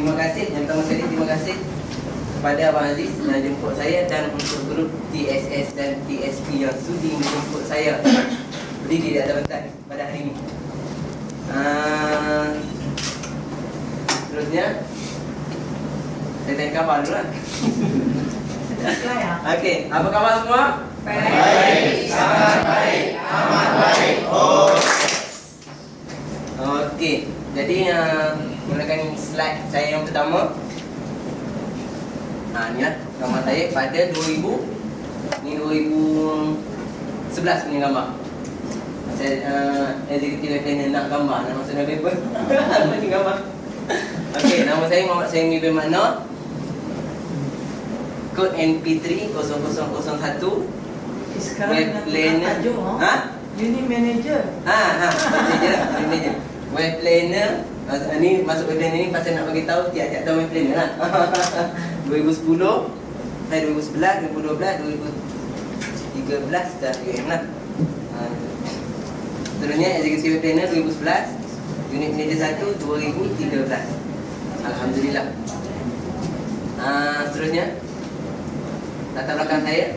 terima kasih. Yang pertama sekali terima kasih kepada Abang Aziz yang jemput saya, dan untuk grup TSS dan TSP yang sudi menjemput saya berdiri di atas pentas pada hari ini. Terusnya saya tanya khabar dulu lah. Okey, apa khabar semua? Baik, sangat baik, amat baik. Oh. Okey, jadi menggunakan slide saya yang pertama. Ni lah gambar saya pada 2011 punya gambar. Saya executive planner nak gambar, nak masuk dalam paper. Macam gambar. Okey, nama saya Muhammad Saimi bin Makna. Kod NP3 0001. Sekarang nak planner. Unit manager. Manager. Web planner. Ni masuk web planner ni pasal nak bagi tahu tiap-tiap tahun web planner lah. 2010, 2011, 2012, 2013 dah UM lah. Seterusnya executive planner 2011, unit manager 1 2013. Alhamdulillah. Seterusnya latar belakang saya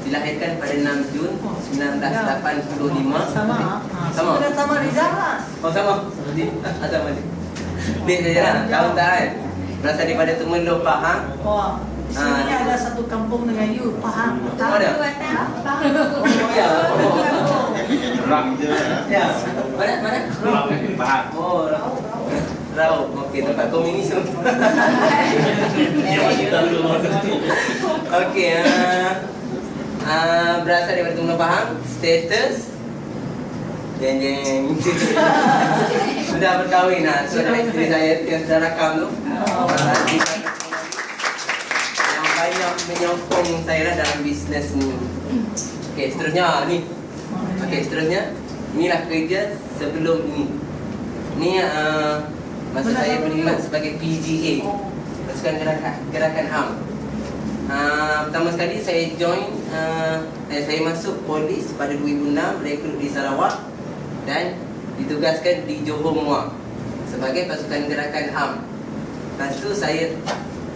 dilahirkan pada 6 Jun 1985. Sama. Sama. Sama Rizal lah. Oh sama. Sama je. Dek saja lah. Tahun tak kan. Berasal daripada Temenloh, Pahang. Wah, di sini ada satu kampung dengan you, Pahang. Oh ada? Oh ya. Ya. Mana? Pahang. Oh, Raub. Okey, tempat komunis tu. Okey, berasal daripada Temenloh, Pahang. Status jeng. Sudah berkahwin lah. So adalah isteri saya yang sudah rakam tu. Yang banyak menyokong saya lah dalam bisnes ni. Okey, seterusnya ni. Seterusnya inilah kerja sebelum ini. Ni masa saya berkhidmat sebagai PGA, Pasukan Gerakan HAM. Pertama sekali saya join, saya masuk polis pada 2006, rekrut di Sarawak dan ditugaskan di Johor Muar sebagai Pasukan Gerakan HAM. Lepas tu saya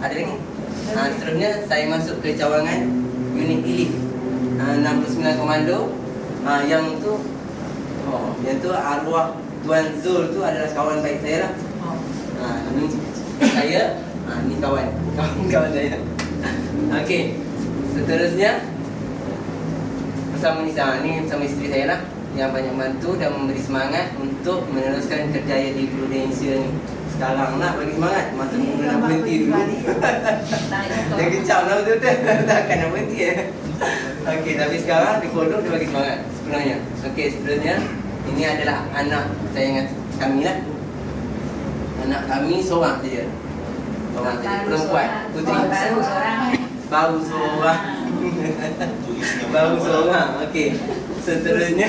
ada lagi. Seterusnya saya masuk ke cawangan unit elite 69 Komando. Yang tu arwah Tuan Zul tu adalah kawan baik saya lah. Ni saya, ni kawan saya. Okey. Seterusnya bersama Nisa, ni bersama isteri saya lah, yang banyak bantu dan memberi semangat untuk meneruskan kerjaya di Prudential ni. Sekarang nak bagi semangat, masa mula nak berhenti dulu. Dia kecam lah betul-betul. Takkan nak berhenti Okey, tapi sekarang di kodok dia bagi semangat sebenarnya. Okey, seterusnya ini adalah anak saya dengan kami lah. Anak kami seorang saja. Perempuan, puteri. Baru seorang. Baru seorang. Okey. Seterusnya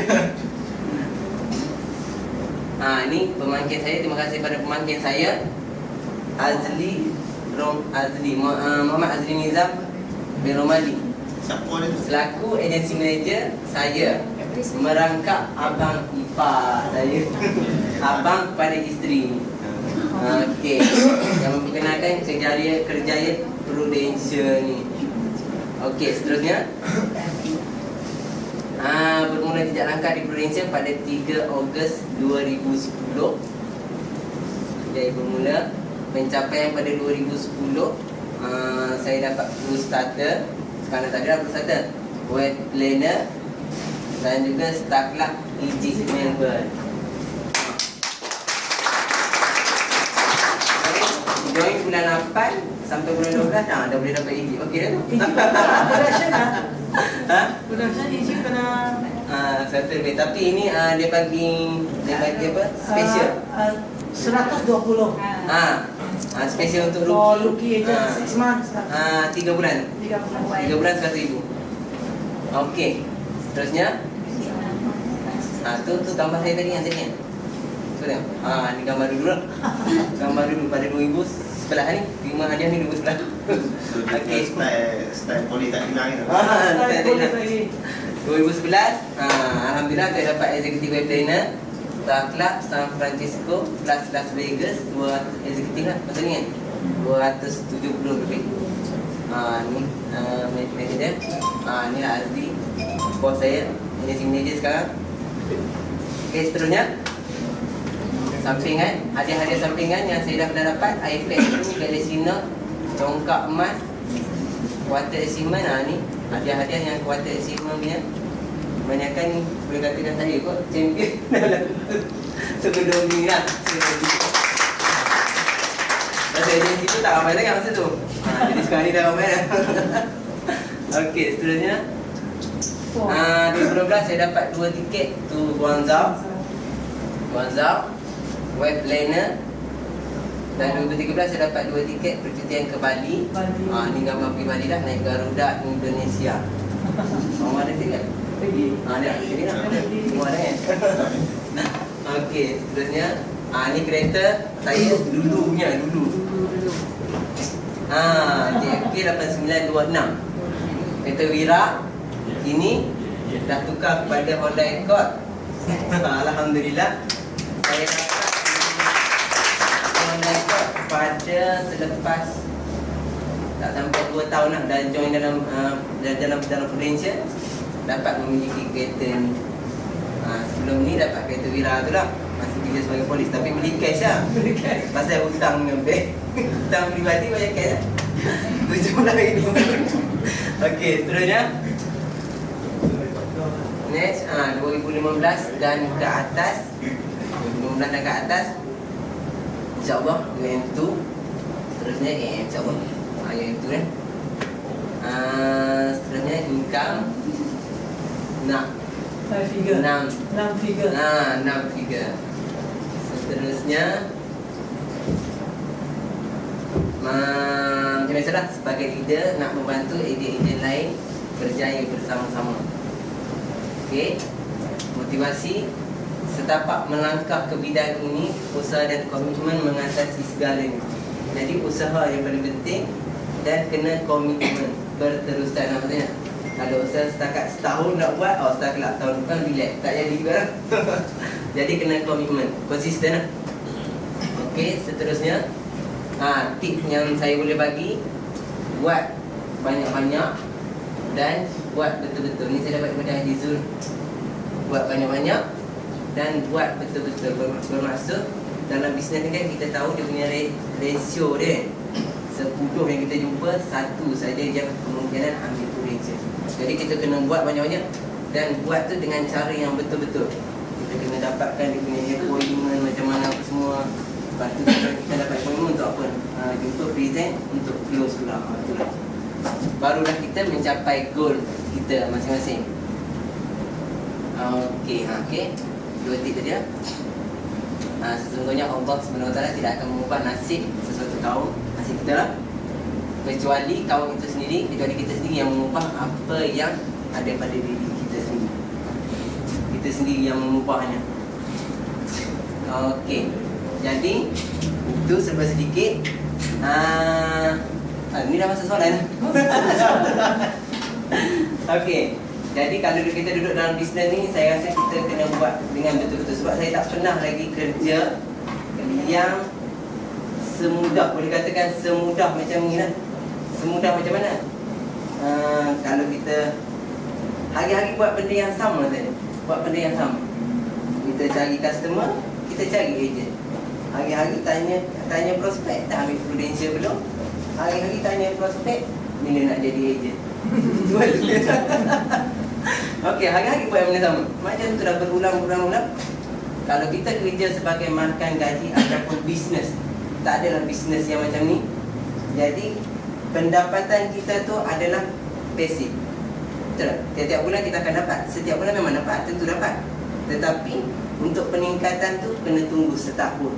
ni pemangkin saya. Terima kasih pada pemangkin saya Muhammad Azli Nizam bin Romali. Selaku agensi manager saya merangkap abang ipar saya. Abang kepada isteri. Okey. Yang memperkenalkan kerjaya Prudential ni. Okey, seterusnya bermula jejak langkah di Prudential pada 3 Ogos 2010. Jadi bermula pencapaian pada 2010, saya dapat Blue Starter. Sekarang tadi dah Blue Starter, Web Planner dan juga Star Club EG Member. Join bulan 8 sampai bulan 12 dah boleh dapat EG. Okey dah tu. Production lah. Production izin kena satu lebih. Tapi ini dia bagi apa? Special. 120. Special untuk Oh, rookie. rookie aja 6 months. 3 bulan. 3 3 bulan 100,000. Okey. Seterusnya tu gambar saya tadi yang saya ingat. Tu tengok. Ni gambar dulu lah. Gambar dulu pada 2000 sebelah ni. Terima hadiah ni 2000 sebelah. Okey. Style poli tak hilang ya. Tak boleh lagi. 2011, Alhamdulillah saya dapat executive web planner Star Club, San Francisco, plus Las Vegas, 2 eksekutif lah, macam ni kan, 270 lebih. Ni manager dia. Ni lah Azli, bos saya, manager sekarang. Okay, seterusnya sampingan, hadiah-hadiah sampingan yang saya dah pernah dapat, iPad ni, Galaxy Note, congkak emas, quarter achievement. Ni hadiah-hadiah yang quarter achievement punya. Kebanyakan ni boleh katakan saya kot champion sebelum ni lah. Masa agensi tu tak ramai sangat masa tu. Jadi sekarang ni dah ramai dah. Okey, seterusnya 2012 saya dapat 2 tiket tu Guangzhou, Web Planner. Dan 2013 saya dapat 2 tiket percutian ke Bali. Ni gambar pergi Bali dah, naik Garuda Indonesia. Orang ada tiket? Ada, sini lah. Semua ada kan? Okey, seterusnya ni kereta saya dulu punya, dulu. JFK 8926. Kereta Wira ini dah tukar kepada Honda Accord. Alhamdulillah. Saya dapat Honda Accord pada selepas tak sampai 2 tahun lah dah join dalam Prudential, dapat memiliki kereta ni. Sebelum ni dapat kereta Wira tu lah, masih kerja sebagai polis, tapi beli cash lah. Pasal hutang dengan bank. Hutang peribadi banyak cash lah. Tujuh lagi. Okey, seterusnya next 2015 dan ke atas, 2015 dan ke atas, InsyaAllah UM2. Seterusnya AM InsyaAllah UM2 kan. Seterusnya income nak 6 figure. 6 figure. Seterusnya macam biasalah, sebagai leader nak membantu ejen-ejen lain berjaya bersama-sama. Okey, motivasi setapak melangkah ke bidang ini, usaha dan komitmen mengatasi segalanya. Jadi usaha yang paling penting dan kena komitmen berterusan. Maksudnya kalau usaha setakat setahun nak buat, setakat tahun depan relax, tak jadi juga lah. Jadi kena komitmen, konsisten lah. Okey, seterusnya tip yang saya boleh bagi, buat banyak-banyak dan buat betul-betul. Ni saya dapat daripada Haji Zul. Buat banyak-banyak dan buat betul-betul. Bermaksud dalam bisnes ni kan kita tahu dia punya ratio dia. 10 yang kita jumpa, 1 saja yang kemungkinan ambil Prudential. Jadi kita kena buat banyak-banyak dan buat tu dengan cara yang betul-betul. Kita kena dapatkan dia punya appointment macam mana apa semua. Lepas tu kita dapat appointment untuk apa? Jumpa present untuk close pula. Itulah. Barulah kita mencapai goal kita masing-masing. Okey, 2 tip tadi lah. Sesungguhnya Allah SWT tidak akan mengubah nasib sesuatu kaum, nasib kita lah, kecuali kaum itu sendiri, kecuali kita sendiri yang mengubah apa yang ada pada diri kita sendiri. Kita sendiri yang mengubahnya. Okey, jadi itu serba sedikit. Ni dah masuk soalan. Okey, jadi kalau kita duduk dalam bisnes ni, saya rasa kita kena buat dengan betul-betul. Sebab saya tak pernah lagi kerja yang semudah, boleh katakan semudah macam ni lah. Semudah macam mana? Kalau kita hari-hari buat benda yang sama saja, buat benda yang sama. Kita cari customer, kita cari agent. Hari-hari tanya prospek, dah ambil Prudential belum? Hari-hari tanya prospek, bila nak jadi agent. Jual. Okey, hari-hari buat benda sama. Macam tu dah berulang-ulang. Kalau kita kerja sebagai makan gaji ataupun bisnes, tak adalah bisnes yang macam ni. Jadi pendapatan kita tu adalah basic. Betul tak? Tiap-tiap bulan kita akan dapat. Setiap bulan memang dapat, tentu dapat. Tetapi untuk peningkatan tu kena tunggu setahun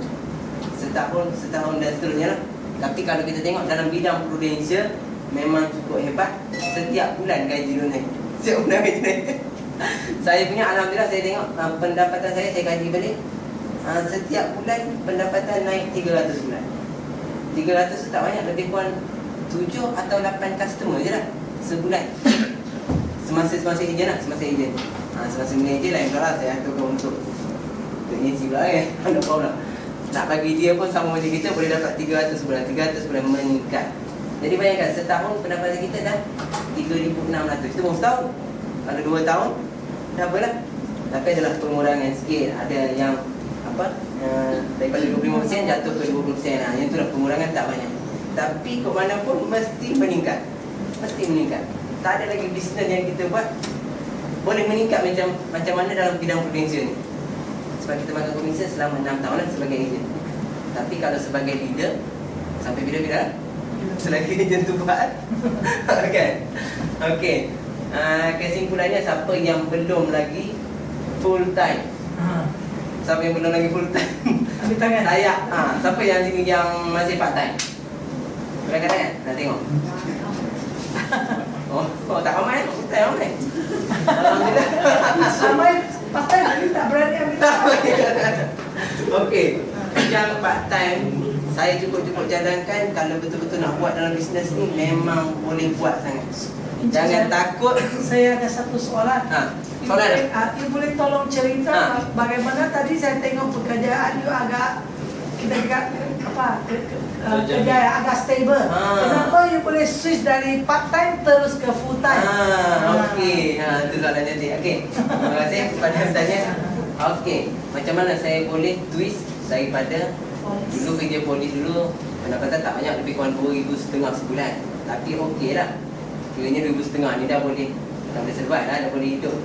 dan seterusnya lah. Tapi kalau kita tengok dalam bidang Prudential, memang cukup hebat. Setiap bulan gaji tu naik. Setiap bulan gaji naik. Saya punya alhamdulillah, saya tengok pendapatan saya gaji balik. Setiap bulan pendapatan naik 300 bulan. 300 tu tak banyak, lebih kurang 7 atau 8 customer je lah sebulan. Semasa ejen lah, semasa ejen. Semasa ejen lain pula lah, saya aturkan untuk agensi pula kan. No problem. Nak bagi dia pun sama macam kita, boleh dapat 300 sebulan, 300 sebulan meningkat. Jadi bayangkan setahun pendapatan kita dah 3,600. Itu baru setahun. Kalau 2 tahun dah apalah. Tapi adalah pengurangan sikit. Ada yang daripada 25% jatuh ke 20%. Yang itulah pengurangan tak banyak. Tapi ke mana pun mesti meningkat. Mesti meningkat. Tak ada lagi bisnes yang kita buat boleh meningkat macam mana dalam bidang prudensial ni. Sebab kita makan komisen selama 6 tahun sebagai ejen. Tapi kalau sebagai leader, sampai bila-bila? Selagi ejen tu buat. Okay. Okay. Kesimpulannya, siapa yang belum lagi full time? Siapa yang belum lagi full time? Ambil tangan. Saya. Siapa yang sini yang masih part time? Kadang-kadang kan? Nak tengok. Oh tak ramai. Tak ramai. Alhamdulillah. Ramai pakai tapi tak berani ambil tangan. Okey. Yang part time, saya cukup-cukup cadangkan kalau betul-betul nak buat dalam bisnes ni memang boleh buat sangat. Jangan takut. Saya ada satu soalan. Soalan You boleh tolong cerita bagaimana tadi saya tengok pekerjaan you agak kerja agak stable. Kenapa you boleh switch dari part time terus ke full time? Okey. Itu soalan jadi. Okey. Terima kasih kepada tanya. Okey. Macam mana saya boleh twist daripada dulu kerja polis dulu pendapatan tak banyak, lebih kurang 2,500 sebulan. Tapi okey lah. Kiranya 2,500 ni dah boleh survive lah, dah boleh hidup.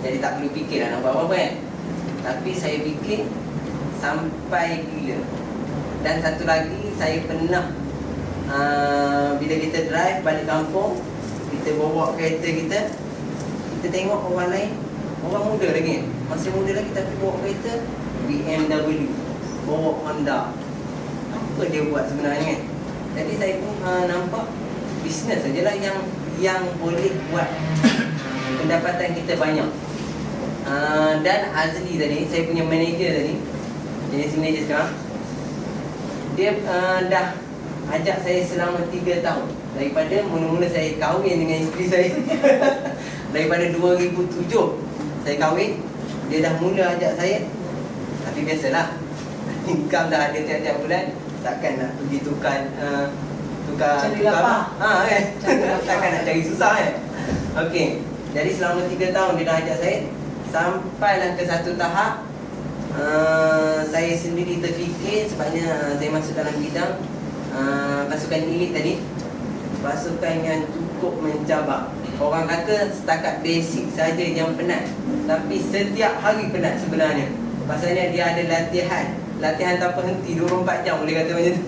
Jadi tak perlu fikir lah nak buat apa-apa kan. Tapi saya fikir sampai gila. Dan satu lagi, saya pernah bila kita drive balik kampung, kita bawa kereta kita tengok orang lain, orang muda lagi, masih muda lagi tapi bawa kereta BMW, bawa Honda. Apa dia buat sebenarnya kan? Jadi saya pun nampak bisnes sajalah yang boleh buat pendapatan kita banyak. Dan Azli tadi, saya punya manager tadi, jenis manager sekarang, dia dah ajak saya selama 3 tahun. Daripada mula-mula saya kahwin dengan isteri saya daripada 2007 saya kahwin, dia dah mula ajak saya. Tapi biasalah, income dah ada tiap-tiap bulan, takkan nak pergi tukar Cari lapar. kan? Takkan nak cari susah kan? Okey. Jadi selama 3 tahun dia dah ajak saya, sampailah ke satu tahap saya sendiri terfikir, sebabnya saya masuk dalam bidang pasukan elit tadi, pasukan yang cukup mencabar. Orang kata setakat basic saja yang penat, tapi setiap hari penat sebenarnya. Pasalnya dia ada latihan tanpa henti 24 jam, boleh kata macam tu.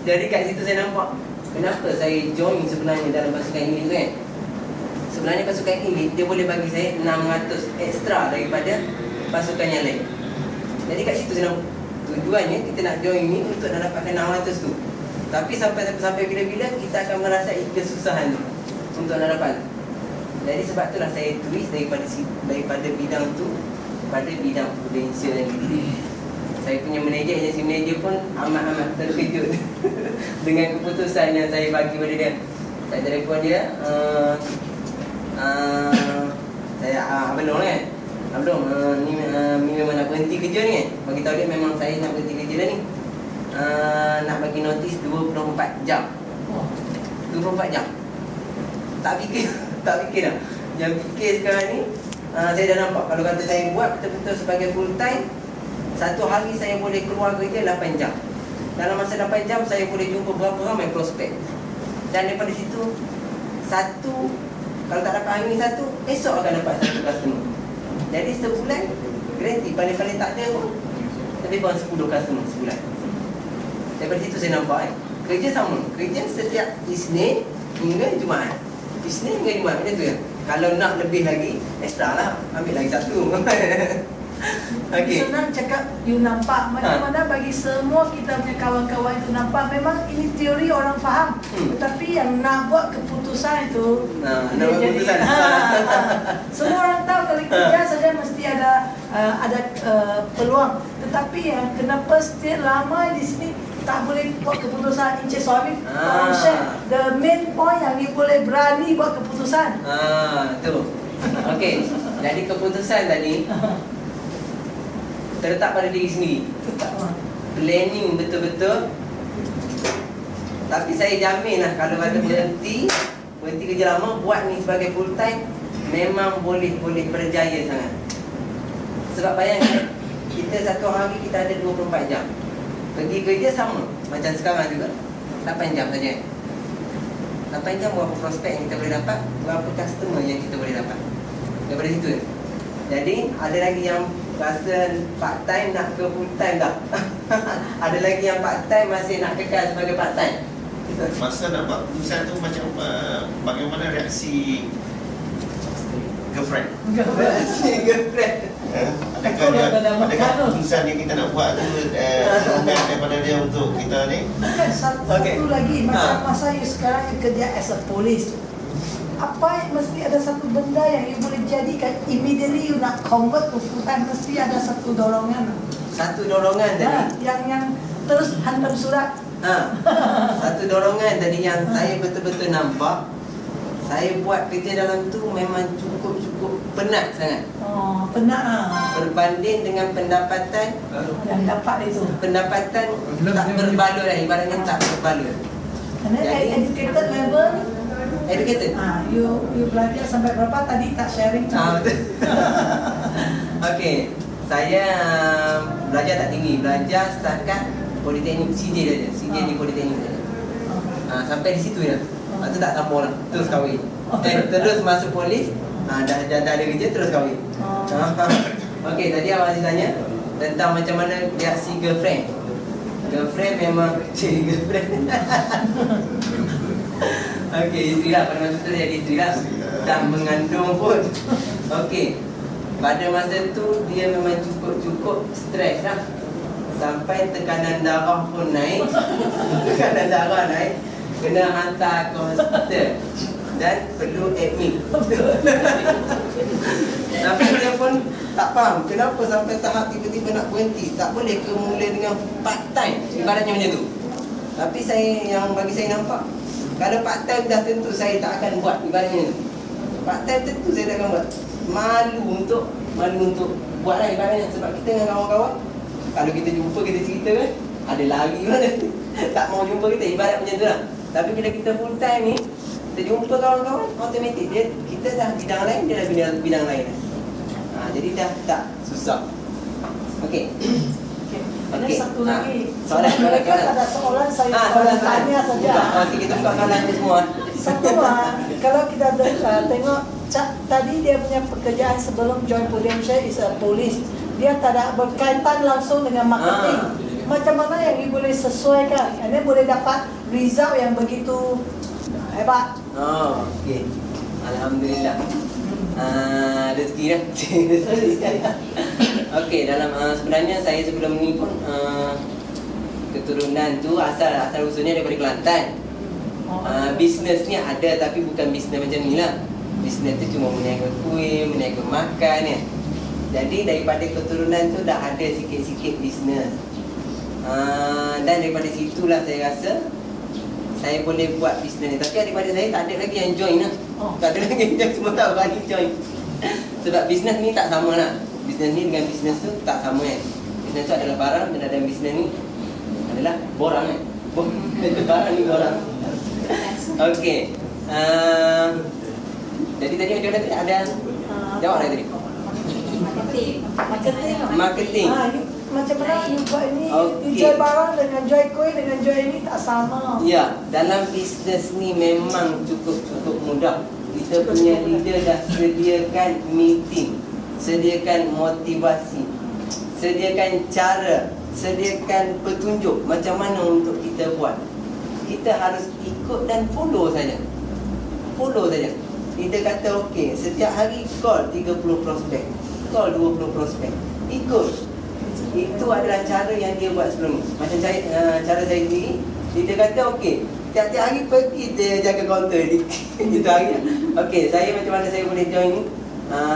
Jadi kat situ saya nampak kenapa saya join sebenarnya dalam pasukan elit tu kan. Sebenarnya pasukan elit dia boleh bagi saya 600 ekstra daripada pasukan yang lain. Jadi kat situ saya nampak tujuannya kita nak join ni untuk nak dapatkan 600 tu. Tapi sampai bila-bila kita akan merasai kesusahan tu untuk nak dapat. Jadi sebab itulah saya twist daripada bidang tu pada bidang prudensial ni. Saya punya manager, agensi manager pun amat-amat terkejut dengan keputusan yang saya bagi pada dia. Saya telefon dia, saya Abang kan, Abang ni memang nak berhenti kerja ni kan. Bagi tahu dia memang saya nak berhenti kerja dah ni. Nak bagi notis 24 jam. 24 jam. Tak fikir dah. Yang fikir sekarang ni, saya dah nampak kalau kata saya buat betul-betul sebagai full time, satu hari saya boleh keluar kerja 8 jam. Dalam masa 8 jam saya boleh jumpa berapa ramai prospek. Dan daripada situ, kalau tak dapat hari ni satu, esok akan dapat satu customer. Jadi sebulan, garanti paling-paling tak ada pun lebih kurang 10 customer sebulan. Daripada situ saya nampak kerja sama. Kerja setiap Isnin hingga Jumaat. Isnin hingga Jumaat, macam tu ya. Kalau nak lebih lagi, extra lah, ambil lagi satu. Okay. Senang cakap you nampak macam mana bagi semua kita punya kawan-kawan itu nampak. Memang ini teori orang faham, tetapi yang nak buat keputusan itu nak buat keputusan. Semua orang tahu kalau kerja saja mesti ada peluang. Tetapi yang kenapa setiap lama di sini tak boleh buat keputusan. Encik Suami tolong share the main point yang you boleh berani buat keputusan. Tu. Okey. Jadi keputusan tadi terletak pada diri sendiri. Tetap. Planning betul-betul. Tapi saya jamin lah kalau ada berhenti kerja lama, buat ni sebagai full time, memang boleh berjaya sangat. Sebab bayangkan, kita satu hari kita ada 24 jam. Pergi kerja sama macam sekarang juga, 8 jam saja. 8 jam berapa prospek yang kita boleh dapat, berapa customer yang kita boleh dapat. Daripada situ. Jadi ada lagi yang rasa part time nak ke full time tak? Ada lagi yang part time masih nak kekal sebagai part time. Masa nak buat keputusan tu macam bagaimana reaksi girlfriend? Girlfriend. Adakah keputusan yang kita nak buat tu dorongan daripada dia untuk kita ni? Bukan, satu lagi macam masa you sekarang you kerja as a police. Apa yang mesti ada satu benda yang you boleh jadikan immediately you nak convert to full time, mesti ada satu dorongan. Satu dorongan tadi. Yang terus hantar surat. Satu dorongan tadi yang saya betul-betul nampak. Saya buat kerja dalam tu memang cukup penat sangat. Oh, penat berbanding dengan pendapatan yang dapat itu. Pendapatan tak berbaloi lah, ibaratnya tak berbaloi. And then educated level, educated. You belajar sampai berapa tadi tak sharing? Betul. Okey, saya belajar tak tinggi, belajar setakat Politeknik CJ saja, CJ di Politeknik saja. Sampai di situ ya. Lepas tu tak sambung lah, terus kahwin. Terus masuk polis, dah ada kerja, terus kahwin. Okey, tadi Abang Aziz tanya tentang macam mana reaksi girlfriend. Girlfriend memang girlfriend. Okey, isteri lah, pada masa tu jadi isteri lah. Dah mengandung pun. Okey, pada masa tu dia memang cukup stres lah. Sampai tekanan darah pun naik. Tekanan darah naik, kena hantar ke hospital dan perlu admit. Tapi dia pun tak faham kenapa sampai tahap tiba-tiba nak berhenti. Tak boleh ke mula dengan part time, ibaratnya macam tu. Tapi bagi saya nampak, kalau part time dah tentu saya tak akan buat, ibaratnya tu. Part time tentu saya tak akan buat. Malu untuk buat lah, ibaratnya. Sebab kita dengan kawan-kawan, kalau kita jumpa, kita cerita kan, ada lari mana tak mau jumpa kita, ibarat macam tu lah. Tapi bila kita full time ni, kita jumpa kawan-kawan, automatik kita dah bidang lain, dia dah bidang lain. Jadi dah tak susah. Okey. Ada satu lagi. Soalan. Mereka ada soalan, saya tanya saja. Okey, kita buka soalan tu semua. Satu kalau kita tengok tadi dia punya pekerjaan sebelum join Prudential is a police. Dia tak berkaitan langsung dengan marketing. Macam mana yang you boleh sesuaikan, and then boleh dapat result yang begitu hebat. Okey. Alhamdulillah. Rezeki lah. Okey, dalam sebenarnya saya sebelum ni pun keturunan tu asal usulnya daripada Kelantan. Bisnes ni ada tapi bukan bisnes macam ni lah. Bisnes tu cuma meniaga kuih, meniaga makan ya. Jadi daripada keturunan tu dah ada sikit-sikit bisnes. Dan daripada situlah saya rasa saya boleh buat bisnes ni. Tapi daripada saya tak ada lagi yang join lah. Tak ada lagi yang join, semua tak berani join. Sebab bisnes ni tak sama lah. Bisnes ni dengan bisnes tu tak sama kan. Bisnes tu adalah barang dan bisnes ni adalah borang kan. Barang ni borang. Okey. Jadi tadi macam mana tadi? Ada jawab lah tadi. Marketing. Macam mana you buat ini? You jual barang dengan jual kuih dengan jual ini tak sama. Ya, dalam bisnes ni memang cukup mudah. Kita punya leader dah sediakan meeting, sediakan motivasi, sediakan cara, sediakan petunjuk macam mana untuk kita buat. Kita harus ikut dan follow saja. Follow saja. Kita kata okey, setiap hari call 30 prospek, call 20 prospek. Ikut. Itu adalah cara yang dia buat sebelum ni. Macam cara saya sendiri, dia kata okey, tiap-tiap hari pergi dia jaga kaunter di itu hari. Okey, saya macam mana saya boleh join ni?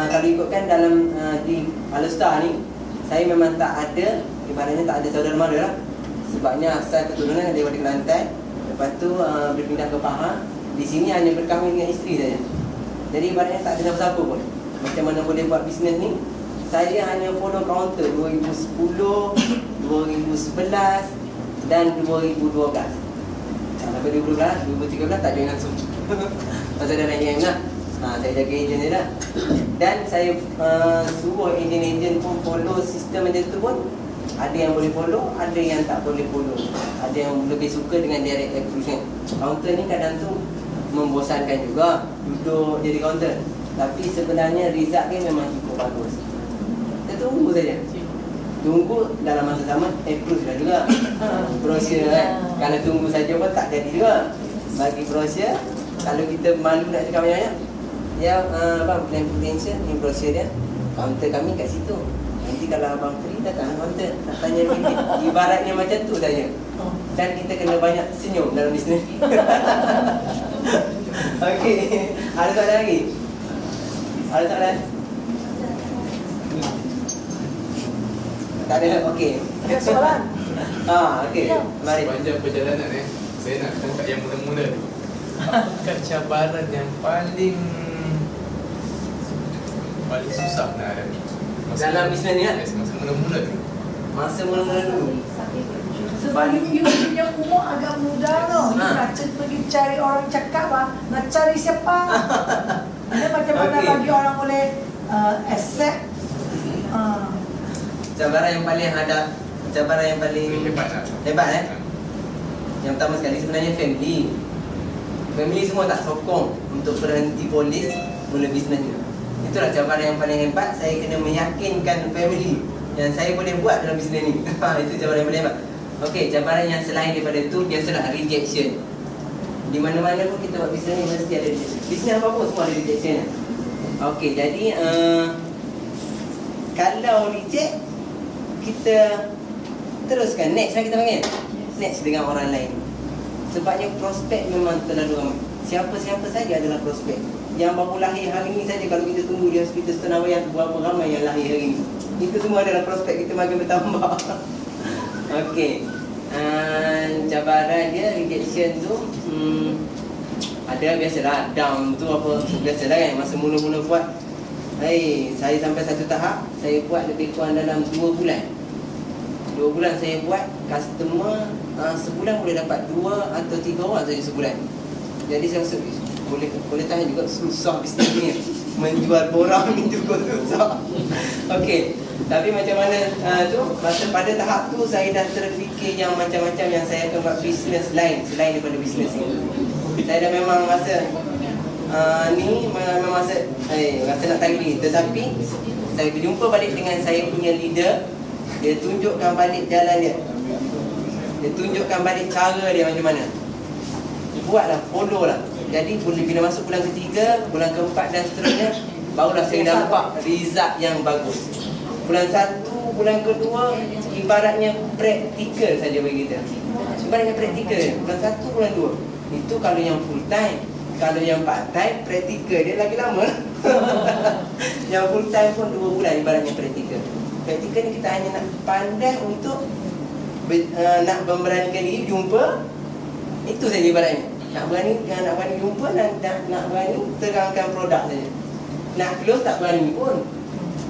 Kalau ikutkan dalam di Alustar ni, saya memang tak ada, ibaratnya tak ada saudara mara lah. Sebabnya asal keturunan daripada Kelantan. Lepas tu berpindah ke Pahang. Di sini hanya berkahwin dengan isteri saja. Jadi ibaratnya tak ada siapa pun. Macam mana boleh buat bisnes ni? saya hanya follow counter 2010, 2011 dan 2012. Sampai 2012, 2013 tak join langsung. Masa dah naik yang nak, saya jaga ejen je lah. Dan saya suruh ejen-ejen pun follow sistem macam tu pun. Ada yang boleh follow, ada yang tak boleh follow. Ada yang lebih suka dengan direct approach. Counter ni kadang tu membosankan juga duduk jadi counter. Tapi sebenarnya result dia memang cukup bagus. Kita tunggu saja. Tunggu dalam masa sama approach dah juga. Brochure kan. Kalau tunggu saja pun tak jadi juga. Bagi brochure, kalau kita malu nak cakap banyak-banyak, ya abang plan potential ni brochure dia. Counter kami kat situ. Nanti kalau abang free datang counter nak tanya lebih. Ibaratnya macam tu saja. Dan kita kena banyak senyum dalam bisnes. Okey. Ada soalan lagi? Ada soalan? Tak ada. Okey. Ada soalan? Okey. Mari. Sepanjang perjalanan saya nak tangkap yang mula-mula tu. Apakah cabaran yang paling susah nak hadapi dalam bisnes ni kan? Yes, masa mula-mula tu. Masa mula-mula dulu. Sebab you punya umur agak muda tau. You nak pergi cari orang cakap nak cari siapa? Ini macam mana bagi orang boleh accept? Cabaran yang paling ada, cabaran yang paling Hebat lah. Yang pertama sekali sebenarnya family. Family semua tak sokong untuk berhenti polis mula bisnes ni. Itulah cabaran yang paling hebat. Saya kena meyakinkan family yang saya boleh buat dalam bisnes ni. Itu cabaran yang paling hebat. Okey, cabaran yang selain daripada itu biasalah rejection. Di mana-mana pun kita buat bisnes ni mesti ada rejection. Bisnes apa-apa semua ada rejection. Okey, jadi kalau reject, kita teruskan next lah kita panggil. Next dengan orang lain. Sebabnya prospek memang terlalu ramai. Siapa-siapa saja adalah prospek. Yang baru lahir hari ni saja, kalau kita tunggu di hospital Sultan Awaiyan tu berapa ramai yang lahir hari ni. Itu semua adalah prospek kita makin bertambah. Okey. Cabaran dia rejection tu ada biasalah, down tu apa biasalah kan masa mula-mula buat. Saya sampai satu tahap saya buat lebih kurang dalam 2 bulan. 2 bulan saya buat, customer sebulan boleh dapat 2 atau 3 orang saja sebulan. Jadi saya rasa boleh tahan juga, susah bisnes ni. Menjual borang ni juga susah. Okey, tapi macam mana tu, masa pada tahap tu saya dah terfikir yang macam-macam yang saya akan buat bisnes lain selain daripada bisnes ini. Saya dah memang rasa memang rasa nak tarik ni. Tetapi saya berjumpa balik dengan saya punya leader. Dia tunjukkan balik jalan dia. Dia tunjukkan balik cara dia macam mana. Buatlah, follow lah. Jadi bila masuk bulan ketiga, bulan keempat dan seterusnya, barulah saya nampak result yang bagus. Bulan 1, bulan kedua, ibaratnya praktikal saja bagi kita. Ibaratnya praktikal. Bulan 1, bulan 2. Itu kalau yang full time. Kalau yang part time, praktikal dia lagi lama. Yang full time pun 2 bulan ibaratnya praktikal. Praktikal ni kita hanya nak pandai untuk nak memberanikan diri jumpa. Itu saja ibaratnya. Nak berani jumpa dan nak berani terangkan produk saja. Nak close tak berani pun.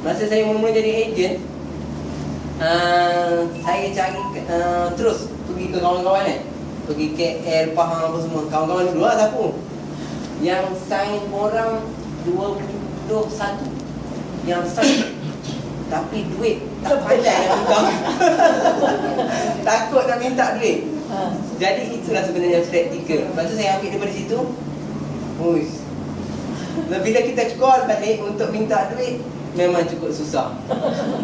Masa saya mula-mula jadi ejen, saya cari terus pergi ke kawan-kawan kan. Pergi KL, Pahang apa semua. Kawan-kawan dulu lah siapa. Yang sign orang 21. Yang sign. Tapi duit tak pandai nak minta. Takut nak minta duit. Jadi itulah sebenarnya praktikal. Lepas tu saya ambil daripada situ. Bila kita call balik untuk minta duit, memang cukup susah.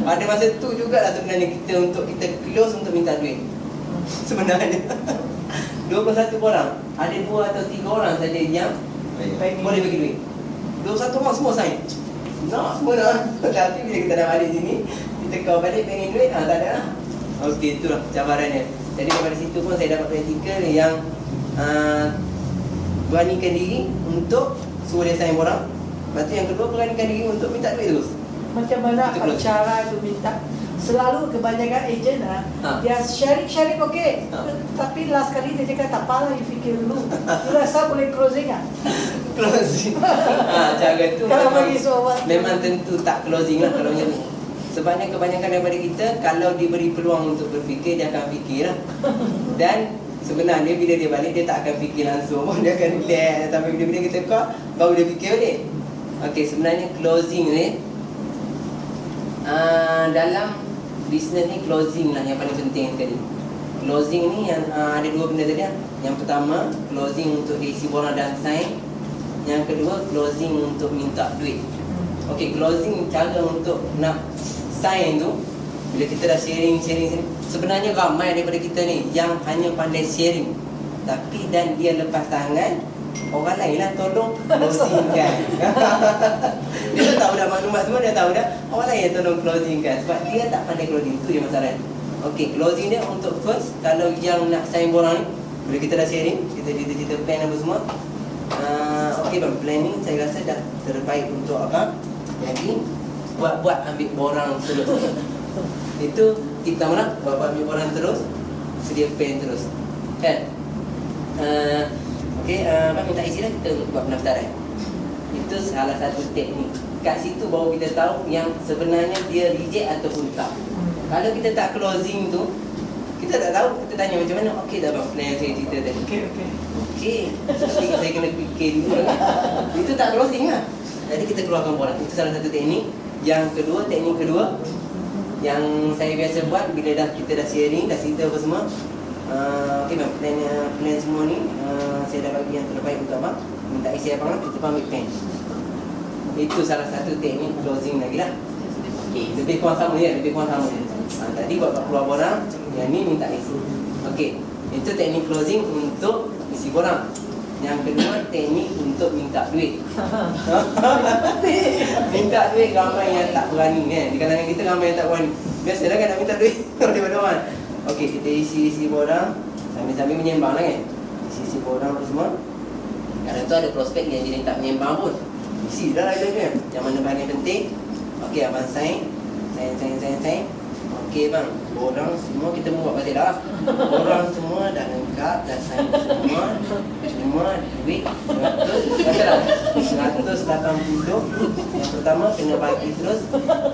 Pada masa tu jugalah sebenarnya untuk kita close untuk minta duit. Sebenarnya 21 orang, ada 2 atau 3 orang saja yang boleh bagi duit. 21 orang semua sign. Semua nak. Tapi bila kita dah balik sini, kita call balik pengen duit, tak ada lah. Okey, itulah cabarannya. Jadi daripada situ pun saya dapat praktikal yang beranikan diri untuk suruh dia sign borang. Lepas tu yang kedua, beranikan diri untuk minta duit terus. Macam mana cara tu minta? Selalu kebanyakan ejen dia sharing okey. Tapi last kali dia cakap tak apalah, you fikir dulu. You rasa boleh closing Closing. Cara tu kalau bagi sobat memang tentu tak closing lah kalau macam ni. Sebabnya kebanyakan daripada kita, kalau diberi peluang untuk berfikir, dia akan fikir lah. Dan sebenarnya bila dia balik, dia tak akan fikir langsung. Dia akan relax sampai bila-bila kita call, baru dia fikir balik. Okey, sebenarnya closing ni dalam bisnes ni, closing lah yang paling penting sekali. Closing ni yang ada dua benda tadi lah. Yang pertama, closing untuk diisi borang dan sign. Yang kedua, closing untuk minta duit. Okey, closing cara untuk nak sign tu, bila kita dah sharing, sebenarnya ramai daripada kita ni yang hanya pandai sharing, tapi dan dia lepas tangan, orang lain lah tolong closing kan. Dia dah tahu dah maklumat semua, dia tahu dah, orang lain yang tolong closing kan, sebab dia tak pandai closing. Tu je masalah. Okey, closing dia untuk first, kalau yang nak sign borang ni, bila kita dah sharing, kita cerita plan apa semua, okey bang, planning saya rasa dah terbaik untuk abang. Jadi buat ambil borang terus. Itu kita mana buat ambil borang terus, sedia pen terus. Kan? Okey, abang minta isi dah, kita buat pendaftaran. Itu salah satu teknik. Kat situ baru kita tahu yang sebenarnya dia reject ataupun tak. Kalau kita tak closing tu, kita tak tahu, kita tanya macam mana. Okey dah bang, plan yang saya cerita tadi. Okey, saya kena fikir dulu kan. Itu tak closing lah. Jadi kita keluarkan borang. Itu salah satu teknik. Teknik kedua yang saya biasa buat bila kita dah sharing, dah cerita apa semua. Okey bang, plan semua ni saya dah bagi yang terbaik untuk abang. Minta isi abang lah, kita ambil pen. Itu salah satu teknik closing lagi lah. Okey, lebih kurang sama je. Tadi buat keluar borang, yang ni minta isi. Okey, itu teknik closing untuk isi borang. Yang kedua, teknik untuk minta duit. Minta duit ramai yang tak berani kan. Di kalangan kita ramai yang tak berani. Biasalah kan nak minta duit daripada orang. Okey, kita isi borang sambil-sambil menyembang lah kan. Isi borang apa semua. Kadang tu ada prospek yang dia tak menyembang pun. Isi dah lah kan. Yang mana bahagian penting. Okey, abang sign. Okey bang, borang semua kita buat balik dah. Borang semua dah lengkap, dah sign semua duit 180. Yang pertama kena bagi terus.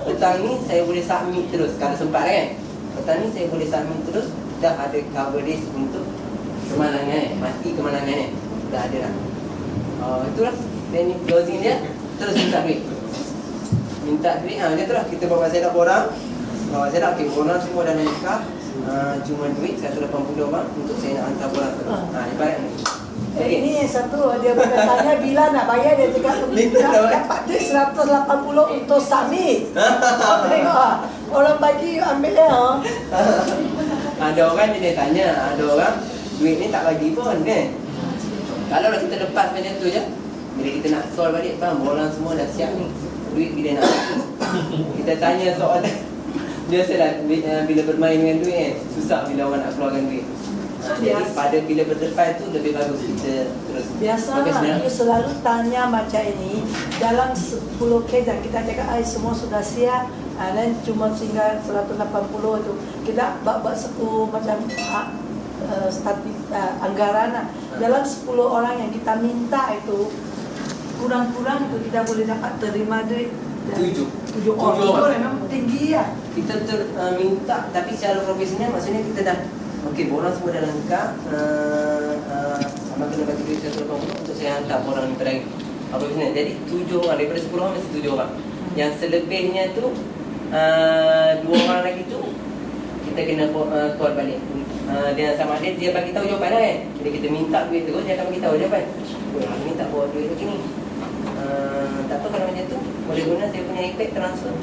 Petang ni saya boleh submit terus kalau sempat kan. Petang ni saya boleh submit terus. Dah ada coverage untuk kemalangan mati kemalangan dah ada dah. Itulah teknik closing dia. Terus minta duit. Dia tu lah kita bawa saya nak borang. Okey, borang semua dah lengkap. Cuma duit 180 bang untuk saya nak hantar borang terus. Ibarat ni. Okay. Ini satu dia bertanya bila nak bayar, dia cakap dapat duit 180 untuk submit. Tengok orang bagi ambil dia. Ada orang dia tanya, ada orang duit ni tak bagi pun kan. Kalau kita lepas macam tu je, bila kita nak solve balik, bang borang semua dah siap ni, duit bila nak bagi. Kita tanya soalan. Biasalah bila bermain dengan duit kan, susah bila orang nak keluarkan duit. Jadi pada bila berdepan tu lebih bagus kita terus. Biasalah you selalu tanya macam ini dalam 10 kes yang kita cakap semua sudah siap, dan cuma tinggal 180 tu. Kita buat satu macam anggaran lah. Dalam 10 orang yang kita minta itu, kurang-kurang tu kita boleh dapat terima duit 7 orang. Itu memang tinggi lah. Kita minta, tapi secara profesional maksudnya kita dah okey, borang semua dah lengkap. Abang kena bagi duit 180 untuk saya hantar borang ni pada profesional. Jadi 7 orang, daripada 10 orang mesti 7 orang. Yang selebihnya tu 2 orang lagi tu kita kena call balik. Dia sama dia bagi tahu jawapan lah kan. Bila kita minta duit terus, dia akan bagi tahu jawapan. Hari ni tak bawa duit lagi ni. Tak apa kalau macam tu, boleh guna saya punya iPad transfer. Itu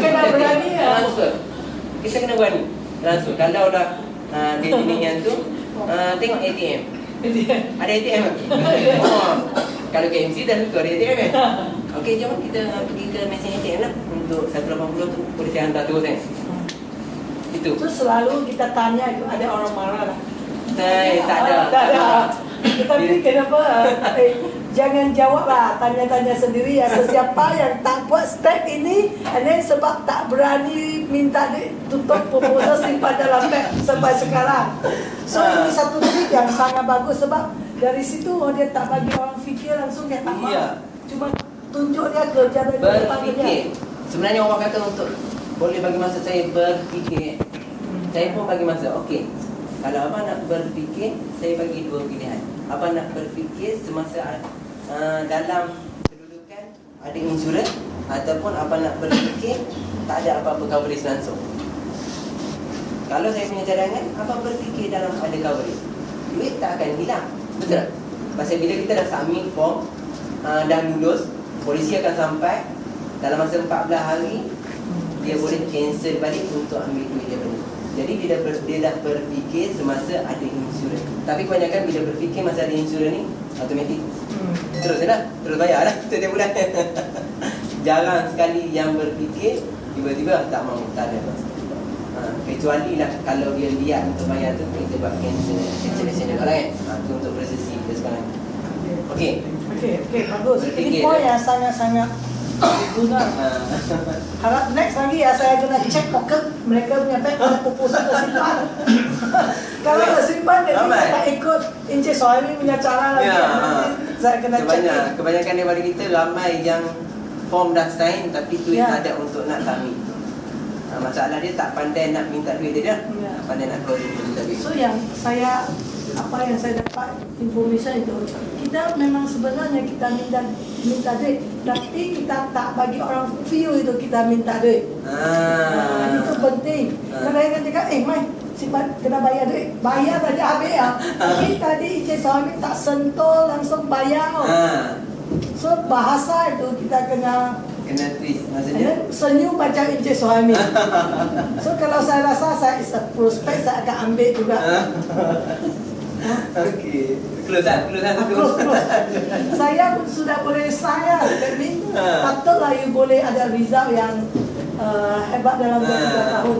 kena berani lah. Transfer. Kita kena berani transfer. Kalau dah dia jenis tu, tengok ATM. Ada ATM tak? Kalau KMC dah tentu ada ATM kan? Okey, jom kita pergi ke mesin ATM lah. Untuk 180 tu boleh saya hantar terus kan? Itu. So selalu kita tanya itu, ada orang marah lah. Tak ada. Tetapi kenapa? Jangan jawab lah, tanya-tanya sendiri ya. Sesiapa yang tak buat step ini, and sebab tak berani minta tutup proposal simpan dalam beg sampai sekarang. So ini satu trik yang sangat bagus sebab dari situ dia tak bagi orang fikir langsung dia tak mau. Cuma tunjuk dia kerja dari depan dia. Berfikir. Sebenarnya orang kata untuk boleh bagi masa saya berfikir. Saya pun bagi masa. Okey. Kalau abang nak berfikir, saya bagi dua pilihan. Abang nak berfikir semasa dalam kedudukan ada insurans, ataupun abang nak berfikir tak ada apa-apa coverage langsung. Kalau saya punya cadangan, abang berfikir dalam ada coverage, duit tak akan hilang. Betul tak? Pasal bila kita dah submit form, dah lulus, polisi akan sampai dalam masa 14 hari, dia boleh cancel balik untuk ambil duit dia balik. Jadi dia dah berfikir semasa ada insurans. Tapi kebanyakan bila berfikir masa ada insurans ni, automatik terus dah, terus bayar dah setiap bulan. Jarang sekali yang berfikir tiba-tiba tak mahu, tak ada. Kecuali lah kalau dia lihat untuk bayar tu, kita buat cancellation dia kan. Itu untuk prosesi kita sekarang. Okey. Okey, bagus. Ini Berfikir poin dia. yang sangat-sangat berguna. Harap next lagi saya kena check pocket mereka punya bag ada proposal tersimpan. Kalau tersimpan dia Ramai. tak ikut Encik Sohaimi punya cara lagi. Ya, Nanti saya kena check. Kebanyakan daripada kita ramai yang form dah sign tapi duit Ya. tak ada untuk nak submit. Masalah dia tak pandai nak minta duit dia. Ya. Tak pandai nak closing minta duit. So yang saya dapat information itu, kita memang sebenarnya kita minta duit, tapi kita tak bagi orang feel itu kita minta duit. Itu penting. Kadang-kadang cakap, Mai, simpan kena bayar duit. Bayar saja habis ya. Tapi tadi Encik Sohaimi tak sentuh langsung bayar. So bahasa itu kita kena twist maksudnya. senyum macam Encik Sohaimi. So kalau saya rasa saya is a prospect, saya akan ambil juga. Okey. Close satu. Close. Saya pun sudah boleh saya. That means patutlah you boleh ada result yang hebat dalam 2-3 tahun.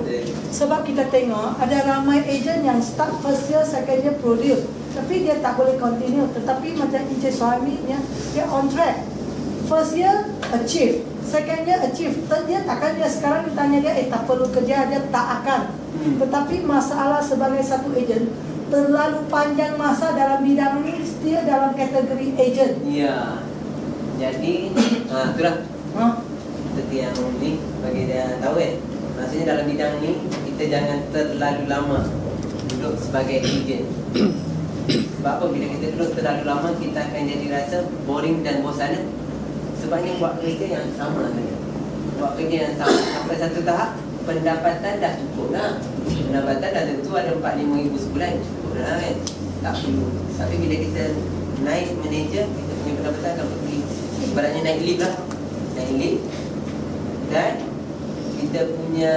Sebab kita tengok ada ramai agent yang start first year, second year produce, tapi dia tak boleh continue. Tetapi macam Encik Sohaimi dia on track. First year achieve, second year achieve, third year takkan dia sekarang ditanya dia tak perlu kerja, dia tak akan. Tetapi masalah sebagai satu agent, terlalu panjang masa dalam bidang ini, dia dalam kategori agent. Ya. Jadi itulah. Seperti yang ni bagi dia tahu kan. Maksudnya dalam bidang ni kita jangan terlalu lama duduk sebagai agent. Sebab apa? Bila kita duduk terlalu lama, kita akan jadi rasa boring dan bosan. Sebabnya buat kerja yang sama saja. Buat kerja yang sama sampai satu tahap pendapatan dah cukup lah. Pendapatan dah tentu ada 4-5 ribu sebulan, cukup dah kan. Tak perlu. Tapi bila kita naik manager, kita punya pendapatan akan pergi. Ibaratnya naik lift lah. Naik lift. Dan kita punya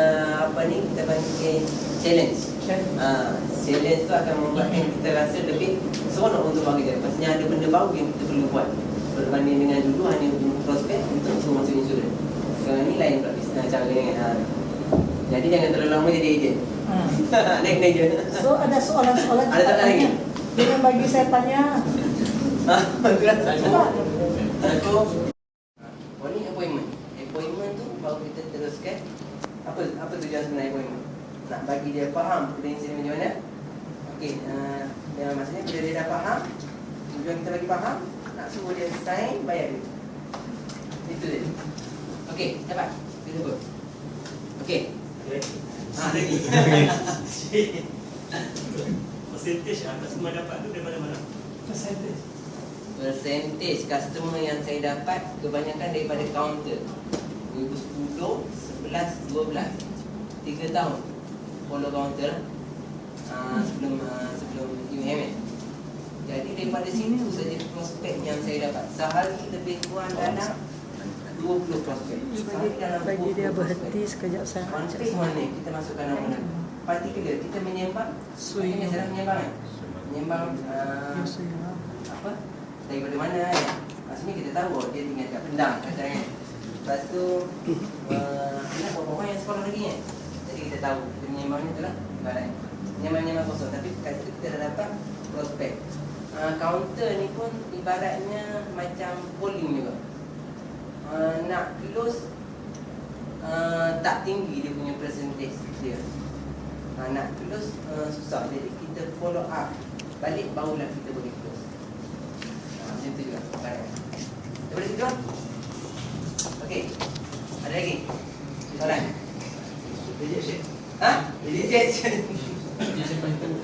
kita panggil challenge. Challenge tu akan membuatkan kita rasa lebih seronok untuk buat kerja. Maksudnya ada benda baru yang kita perlu buat berbanding dengan dulu hanya prospek untuk suruh masuk insurans. Sekarang ni lain pula bisnes cara dia kan. Jadi jangan terlalu lama jadi ejen. Naik je. So ada soalan-soalan. Ada soalan lagi? Jangan bagi saya tanya. Itulah. Cuba. Aku ni appointment. Appointment tu baru kita teruskan. Apa tujuan sebenarnya appointment? Nak bagi dia faham credential macam mana. Okey, maksudnya bila dia dah faham, tujuan kita bagi faham, nak suruh dia sign, bayar duit. Itu dia. Okey, dapat. Kita pun. Okey. Ready. Percentage customer dapat tu daripada mana? Percentage customer yang saya dapat kebanyakan daripada counter. 2010, 11, 12. 3 tahun follow counter sebelum UM. Jadi daripada sini tu saja prospek yang saya dapat. Sehari lebih kurang dalam 20 prospek. Bagi dia berhenti sekejap saya. Prospek mana kita masukkan nama. Particular kita menyembang. Maksudnya saya menyembang kan? Menyembang apa? Daripada mana kan? Maksudnya kita tahu dia tinggal kat Pendang kata kan. Lepas tu anak orang yang sekolah lagi kan. Jadi kita tahu kita menyembangnya tu lah. Menyembang kosong. Tapi kat situ kita dah dapat prospek. Counter ni pun ibaratnya macam polling juga. Nak close tak tinggi dia punya percentage dia. Nak close susah. Jadi kita follow up balik barulah kita boleh close. Macam tu juga. Daripada situ Okey. Ada lagi? Soalan? Rejection. Ha? Rejection. Rejection paling teruk.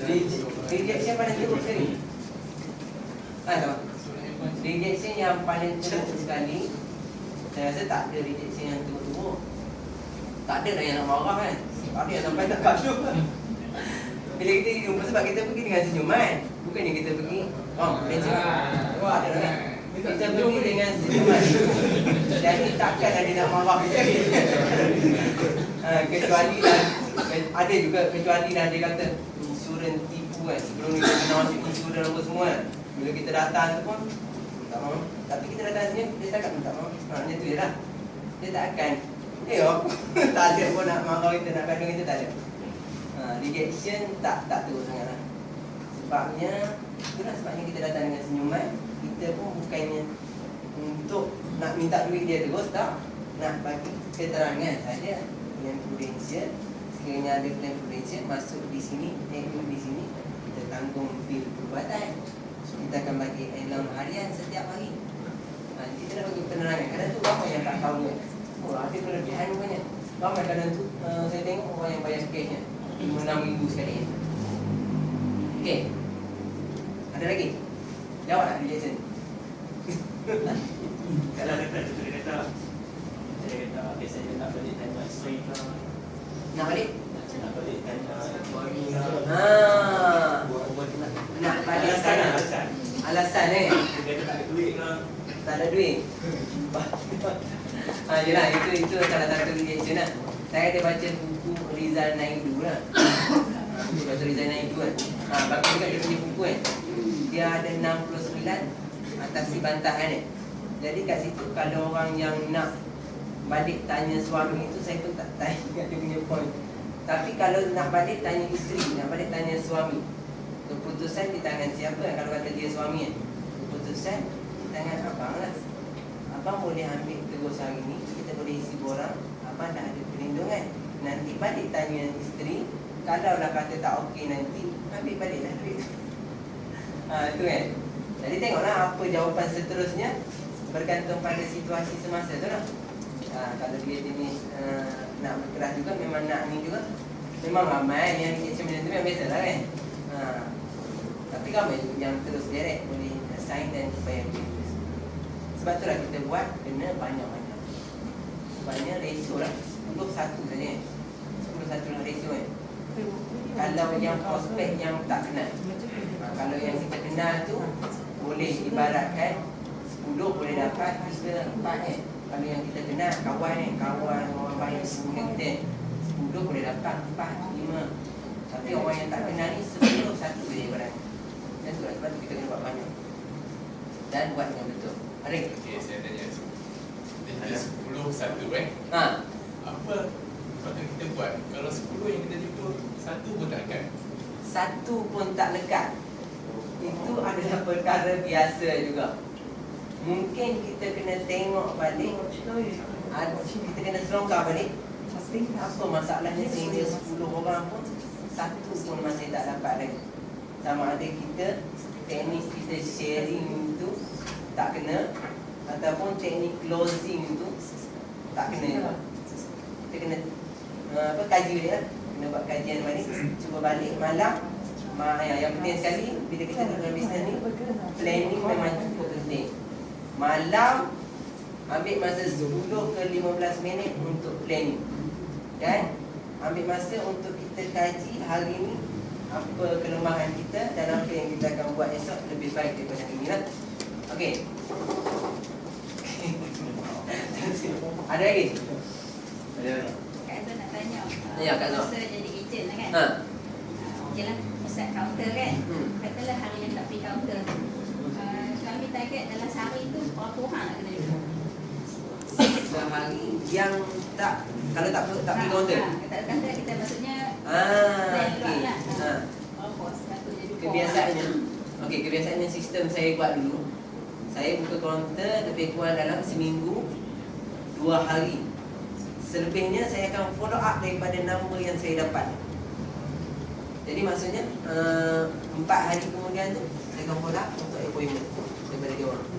Rejection paling teruk sekali. Tahu? Rejection yang paling teruk sekali, saya rasa tak ada rejection yang teruk-teruk. Tak ada lah yang nak marah kan. Tak ada yang sampai tak gaduh. Bila kita jumpa sebab kita pergi dengan senyuman. Bukannya kita pergi, meja. Tak ada kan. Kita pergi dengan senyuman. Jadi takkan ada nak marah. Kecuali lah, ada juga kecuali lah dia kata insurans tipu kan. Sebelum ni kita kena masuk insurans apa semua kan. Bila kita datang tu pun tak mahu. Tapi kita datang sini dia cakap tak mahu. Macam tu je lah. Dia tak akan tak ada pun nak marah kita, nak gaduh kita, tak ada. Rejection tak teruk sangat lah. Sebabnya itulah sebabnya kita datang dengan senyuman. Kita pun bukannya untuk nak minta duit dia terus, tak. Nak bagi keterangan saja yang prudensial. Sekiranya ada plan prudensial masuk di sini, tengok di sini, kita tanggung bil perubatan. Kita akan bagi alarm harian setiap hari. Kita nak bagi penerangan. Kadang tu apa yang tak tahu kan. Ada kelebihan banyak. Ramai kadang tu saya tengok orang yang bayar cashnya 5-6 ribu sekali. Okey. Ada lagi? Jawab lah rejection. Kalau dia kata biasanya nak balik tanya isteri ke, Nak balik? nak balik tanya suami ke. Nak balik sana. Alasan Dia kata tak ada duit ke. tak ada duit. Yelah, itu salah satu rejection lah. Saya ada baca buku Rizal Naidu lah. Buku Dr. Rizal Naidu kan. Bagus juga dia punya buku kan. Dia ada 69 atasi bantahan kan. Jadi kat situ kalau orang yang nak balik tanya suami itu, saya pun tak tanya dia punya point. Tapi kalau nak balik tanya isteri, nak balik tanya suami, keputusan di tangan siapa kan? Kalau kata dia suami kan, keputusan di tangan abang lah. Abang boleh ambil terus hari ni, kita boleh isi borang, abang dah ada perlindungan. Nanti balik tanya isteri, kalau lah kata tak okey nanti, ambil baliklah duit. Itu kan. Jadi tengoklah apa jawapan seterusnya, bergantung pada situasi semasa tu lah. Kalau dia jenis nak berkeras juga, memang nak ni juga, memang ramai yang rejection macam tu, memang biasa lah kan. Tapi ramai juga yang terus direct boleh sign dan bayar duit. Sebab tu lah kita buat kena banyak-banyak. Sebabnya ratio lah 10-1 saja kan. 10-1 lah ratio kan. Kalau yang prospek yang tak kenal, kalau yang kita kenal tu boleh ibaratkan 10 boleh dapat 3-4 kan. Kalau yang kita kenal kawan kan, kawan orang baik dengan kita 10 boleh dapat 4-5. Tapi orang yang tak kenal ni 10-1 je ibaratkan. Dan tu lah sebab tu kita kena buat banyak dan buat dengan betul. Ada? Okey, saya tanya. Dia 10-1 Apa patut kita buat kalau 10 yang kita jumpa 1 pun tak lekat? 1 pun tak lekat. Itu adalah perkara biasa juga. Mungkin kita kena tengok balik, kita kena selongkar balik. Apa masalahnya sehingga 10 orang pun 1 pun masih tak dapat lagi. Sama ada kita teknik kita sharing itu tak kena, ataupun teknik closing itu tak kena juga. Kita kena kaji balik lah. Kena buat kajian balik. Cuba balik malam. Yang penting sekali bila kita dalam bisnes ni, planning memang cukup penting. Malam ambil masa 10 ke 15 minit untuk planning. Dan ambil masa untuk kita kaji hari ni apa kelemahan kita dan apa yang kita akan buat esok lebih baik daripada hari ni lah. Okey. Ada lagi? Ada lagi? Kak Azhar nak tanya. Ya, Kak Azhar. Masa jadi agent lah kan. Jalan pusat kaunter kan. Katalah hari yang tak pergi kaunter. Kami target dalam sehari tu berapa orang nak kena jumpa? Sehari yang tak, kalau tak pergi kaunter. Tak ada kaunter kita maksudnya Okey. berapa satu je jumpa. Kebiasaannya sistem saya buat dulu. Saya buka kaunter lebih kurang dalam seminggu 2 hari. Selebihnya saya akan follow up daripada nombor yang saya dapat. Jadi maksudnya 4 hari kemudian tu saya akan follow up untuk appointment daripada dia orang.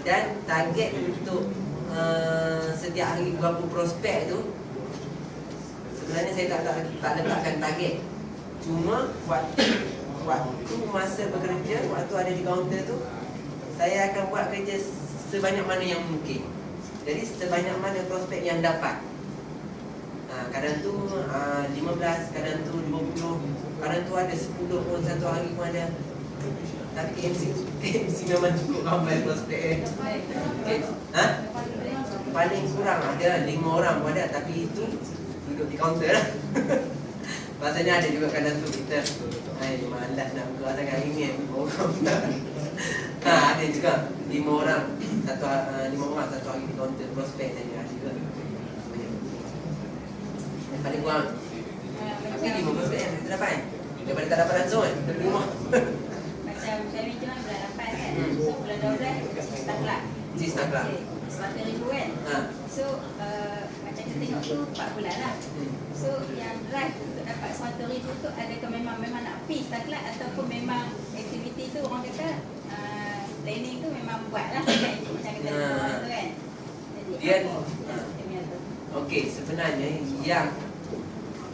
Dan target untuk setiap hari berapa prospek tu, sebenarnya saya tak letakkan target. Cuma waktu masa bekerja, waktu ada di kaunter tu, saya akan buat kerja sebanyak mana yang mungkin. Jadi sebanyak mana prospek yang dapat. Kadang tu 15, kadang tu 20, kadang tu ada 10 pun satu hari pun ada. Tapi KMC memang cukup ramai prospek. Paling kurang ada 5 orang pun ada, tapi itu duduk di kaunter lah. Rasanya ada juga kadang tu kita malas nak buka sangat email, orang tak. Ada juga 5 orang satu hari di kaunter prospek saja ada juga. Yang paling kurang. Tapi 5 prospek yang kita dapat daripada tak dapat langsung dari rumah. Macam saya cuma bulan 8 kan. So bulan 12 start lah. Start lah. 100,000 kan. So macam kita tengok tu 4 bulan lah. So yang drive untuk dapat 100,000 tu adakah memang nak pergi start lah, ataupun memang aktiviti tu orang kata planning tu memang buat lah kan. Macam kita buat tu kan. Jadi Dia tu. okey, sebenarnya yang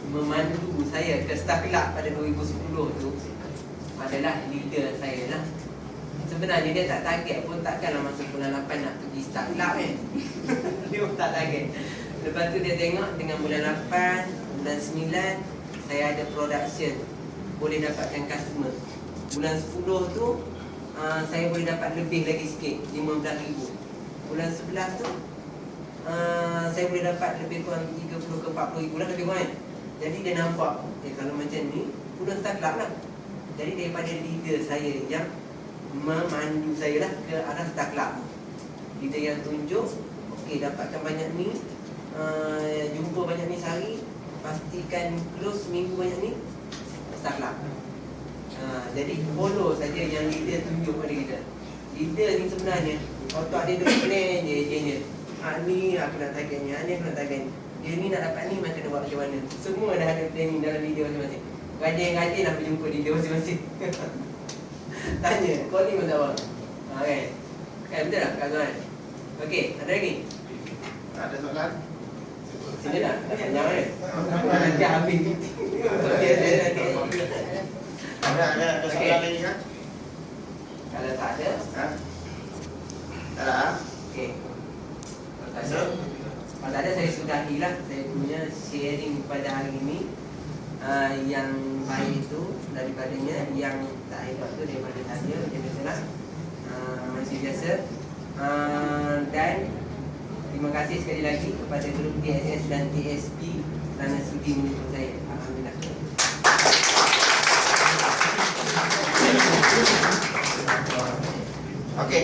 memandu saya ke Star Club pada 2010 tu adalah leader saya lah. Sebenarnya dia tak target pun, takkanlah masa bulan 8 nak pergi Star Club kan. Dia pun tak target. Lepas tu dia tengok dengan bulan 8, bulan 9 saya ada production, boleh dapatkan customer. Bulan 10 tu saya boleh dapat lebih lagi sikit, 15,000. Bulan 11 tu saya boleh dapat lebih kurang 30 ke 40,000 lah lebih kurang kan. Jadi dia nampak kalau macam ni sudah Star Club lah. Jadi daripada leader saya yang memandu saya lah ke arah Star Club, leader yang tunjuk, okey dapatkan banyak ni, jumpa banyak ni sehari, pastikan close seminggu banyak ni, Star Club. Jadi follow saja yang leader tunjuk pada kita. Leader ni sebenarnya otak dia duk plan je. Ni aku nak target ni, ni aku nak target ni. Dia ni nak dapat ni macam dia buat macam mana. Semua dah ada planning dalam leader masing-masing. Rajin-rajin lah berjumpa leader masing-masing. Tanya, kau ni macam apa? Kan? Kan betul tak kawan? Okey, ada lagi? Ada soalan? Sini lah, jangan kan? Nanti habis. Okey, Ada soalan lagi kan? kalau tak ada, Tak ada? okey. Kalau tak ada, saya sudahilah saya punya sharing pada hari ini. Yang baik itu daripadanya, yang tak hebat tu daripada saya, macam biasalah. Macam biasa. Dan terima kasih sekali lagi kepada grup TSS dan TSP kerana sudi menjemput saya. Alhamdulillah. Okey.